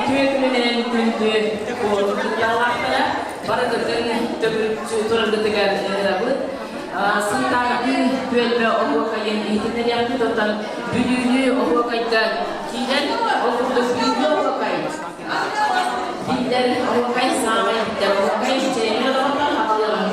Tüyekümenen gündü bu yalaklara baradırın turardıtıgar bu. Sınıftan tüyelme oku kayın ihtimleri yaptı totan büyüğü oku kayda kilen oku da büyüğü oku kayın. Bilir oku kayın sağlayın bilir oku kayın çeyreğine doğrudan havalılar.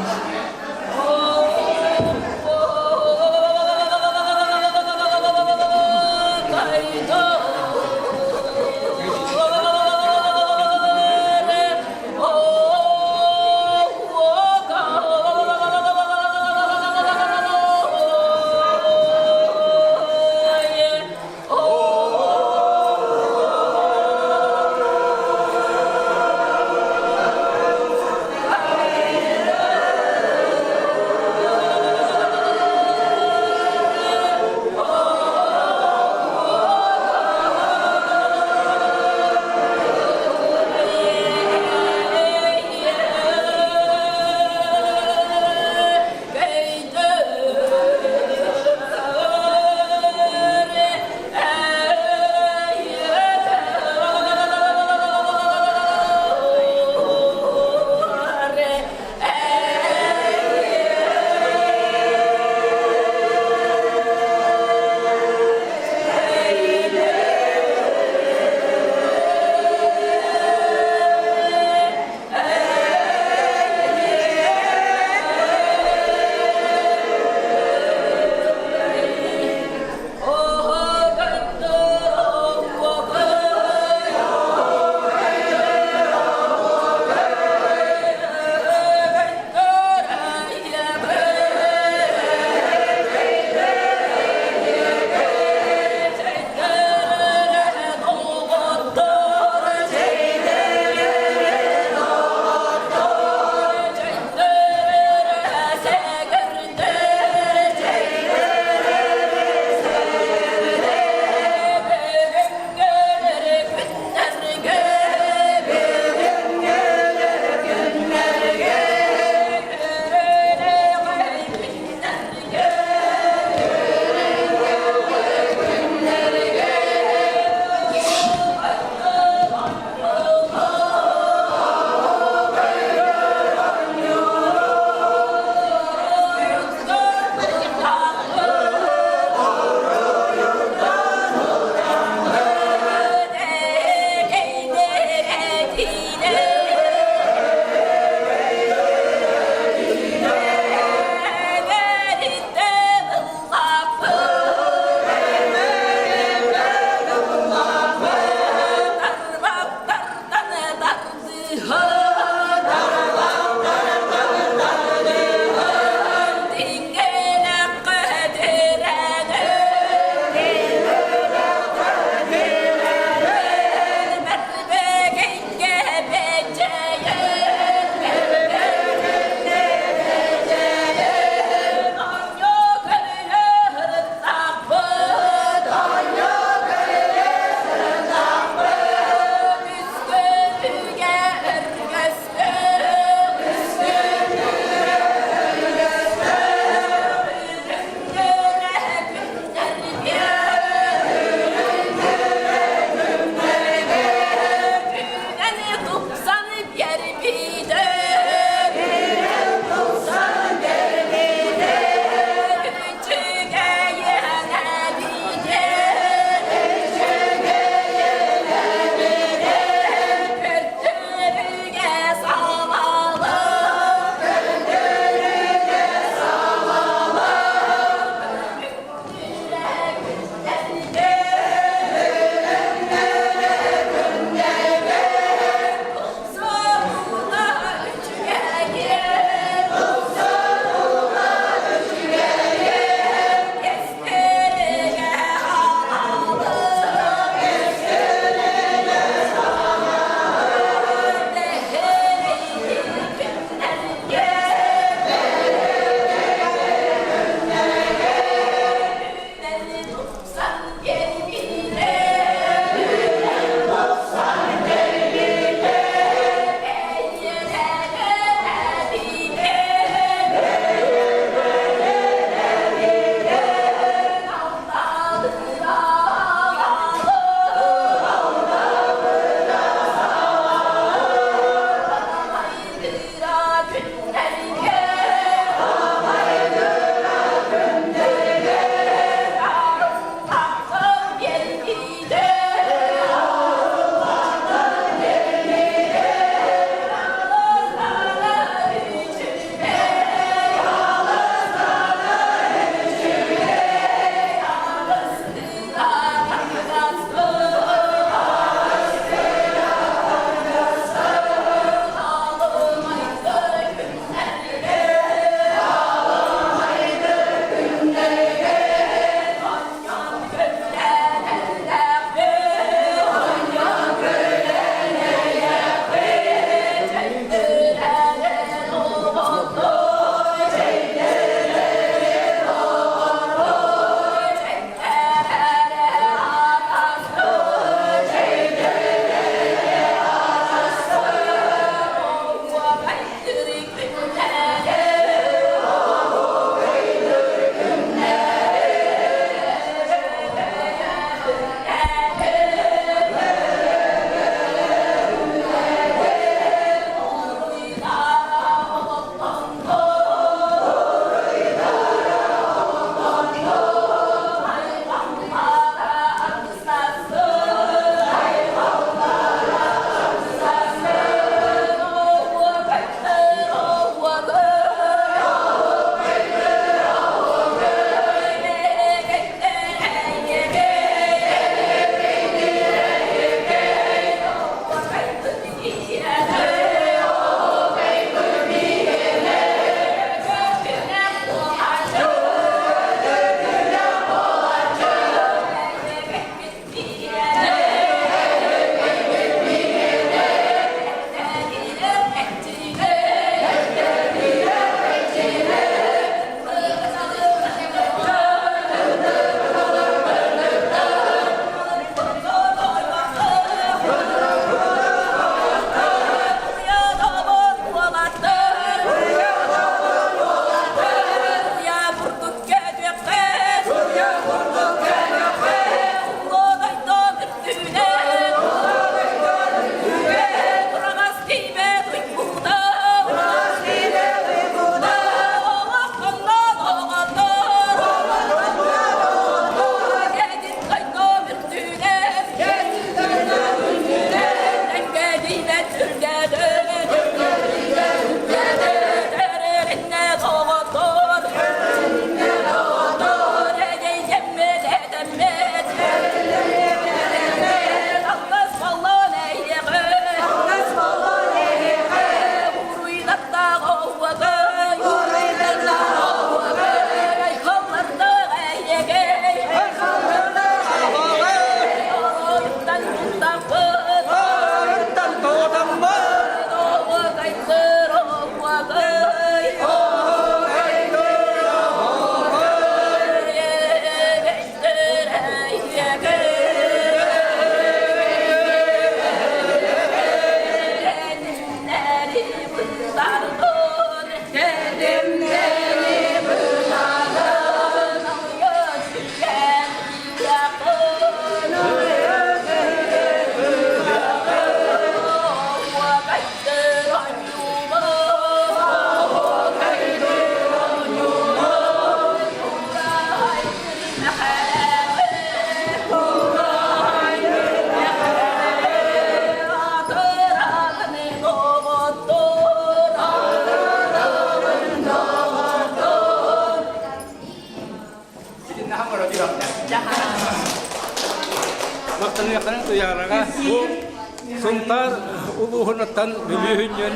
Suntar uluhunatan luluhunyan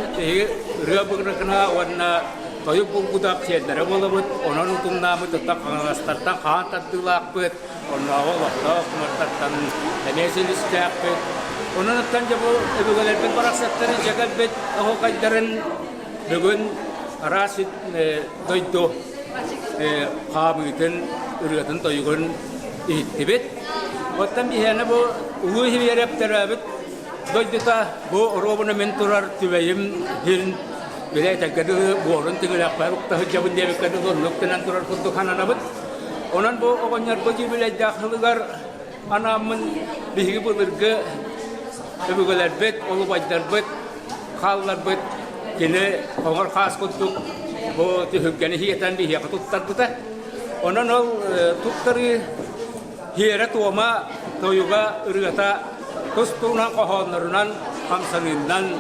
riyabagrakna wana toyo budak siya darabulabut onon utum namu tetap kangastartan kantat tulakpet onawal waktu kumartatan tenesilis jakpet ononatan jabo ebugalerpen paraksatan jagat bet aho kaidaran begun arasit doido kamuiten uratan toyugon itibet otam bihana bo uhi biarap terabet doidita bo orobona mentorar tibeyim hin Bila jaga tu borun tinggal apa, tahu jawab dia berkata tu nuk tenan turun untuk kanan abad. Onan bo okonyar bagi bila dah lugar anak men dihibur berge, ibu galar bet, ogu bajar bet, khalar bet, kini orang khas untuk bo tihuk kini hiatan dia ketut terputar. Onan tuktari hiara tu ama tu juga urgata tustunan kohon narunan kamsaninan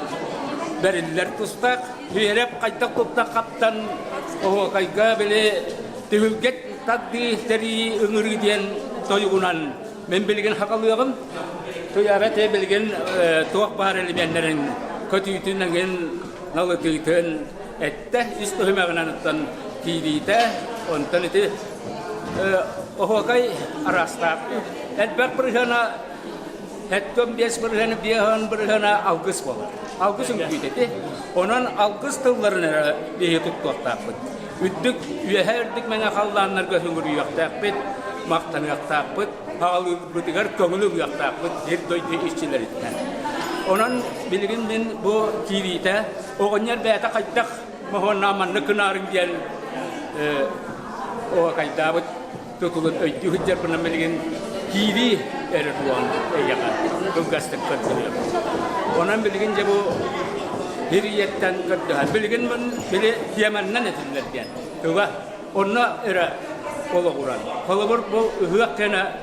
dari lertustak hiarap kaitak tutak kapten oh kaiga beli tihuget tadi dari nguridian toyunan membelikan hakalu kan tu ya bete belikan tuak bahar elemen neren ketiutin nangen nagetiutin etteh istuhma kananatan kidita ontan itu oh kai arasta etbak perhana etom bias perhana biahan perhana August pola August yang kita onan August tu berna dihitung tuak takut. Udik udik mengakallan narga sumber yak takut, maktan yak takut, halu bertigar konglu yak takut. Itu istilah itu. Onan bilikin min bo kiri ta, oknya beta kaitak mohon nama nekenaring dia, kaitak tutulut itu hujan pernah bilikin kiri era tuan kan tugas tekat dia. Onan bilikin jabo hiriyatan kedahan bilikin men bili diaman nana tinlatian. Tuba onna era kolaboran. Kolabor bo huak kena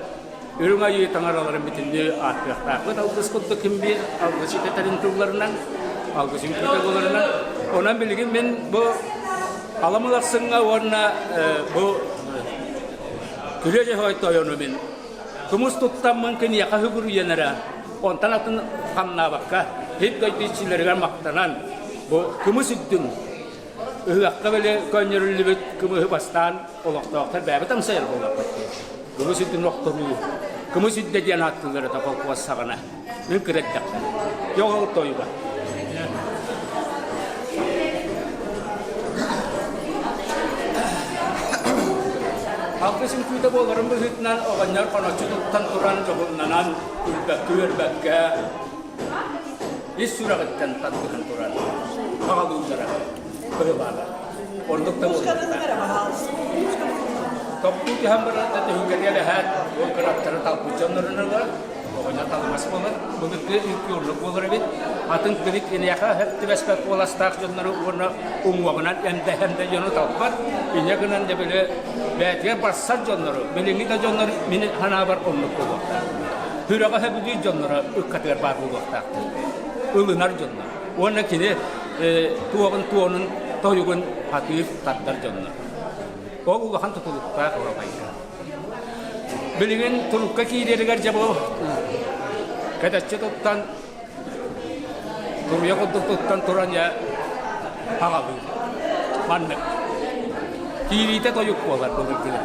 irunga yu tangaralar mitinnya atyak takut augus kutuk kimbi augus itu tarin tularnan augus itu tularnan. Onan bilikin men bo alamulak senga wana bo kuliah hoy toyono men. Kumus tutam mungkin ya kahuguru yanara. Ontan atun kamna bakka hit kau di cileran maktanan bo kemusidun hak kabel konyer libet kemuh pastan olak dokter bebetam saya olak kemusidun waktu dulu kemusid jadi anak tu gara tak kuasa kana ini kerja yo to juga aku sih kita bawa orang berhitnan orangnya kono cukup tenturan cukup nanan tuer baga isura kan tenturan kalau dulu berbala untuk tahu tapi di hambar ada juga dia lihat gerak tertahu pujan nurunnya pokoknya tahu mas banget begitu itu untuk berbeda atun berik ini ya kah tiba sepak bola stak jono warna unguanan ente jono tahu kan ini kan jadi betul pasar jono beli kita jono mini hanabar untuk waktu huraka hebudi jono ukatir baru waktu ulunar jono warna kini tuan toyugun hati tadar jono kau gua hantu tuluk tak orang baik beliin tuluk kaki dia dengar jabo kata cetutan turun untuk tutan turunnya halabu mana kiri itu toyuk kuat tuluk kita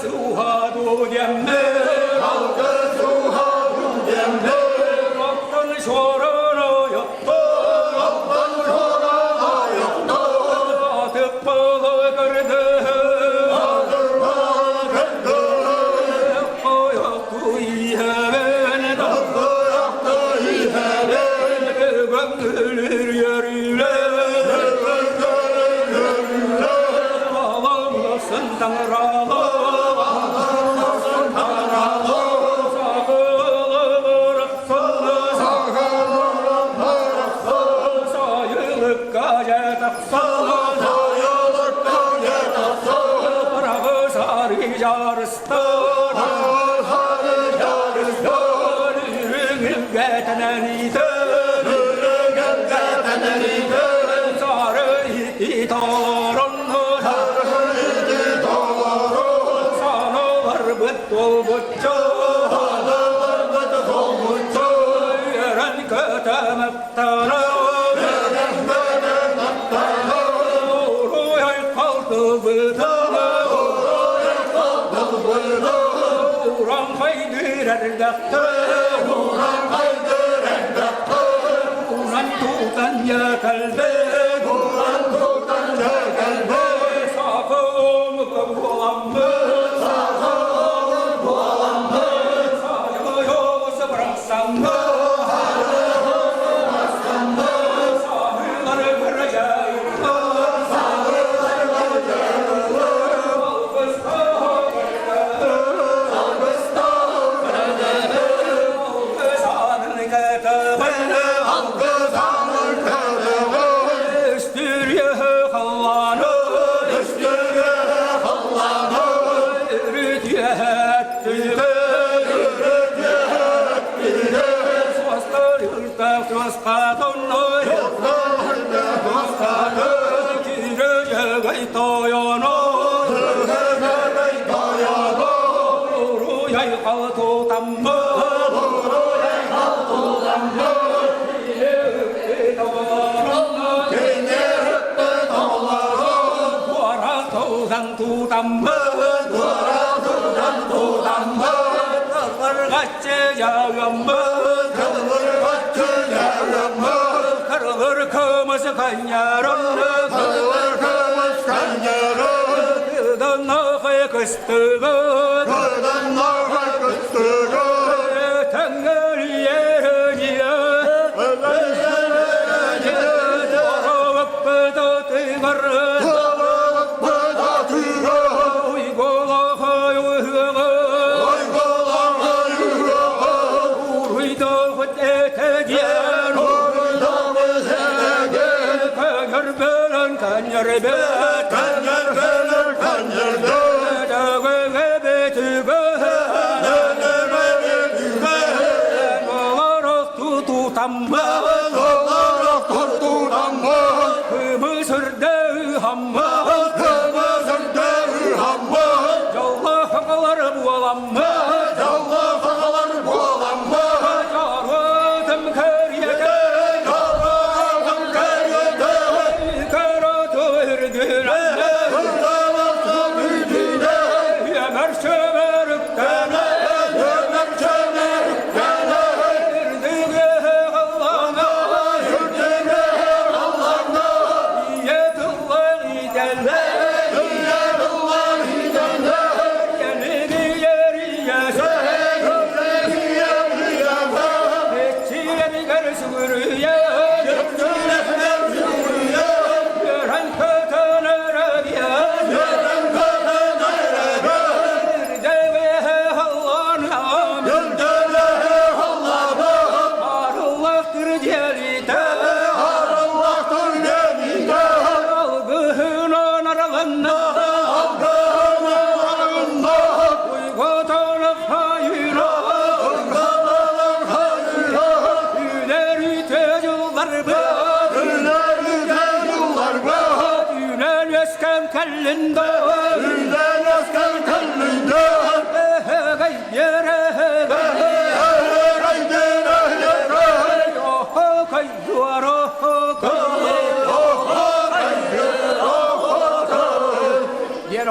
Suha 소dem네 어떤 소로노요 어득보고 그르드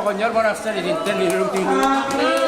Con Yorba Rasteri, Tintelli,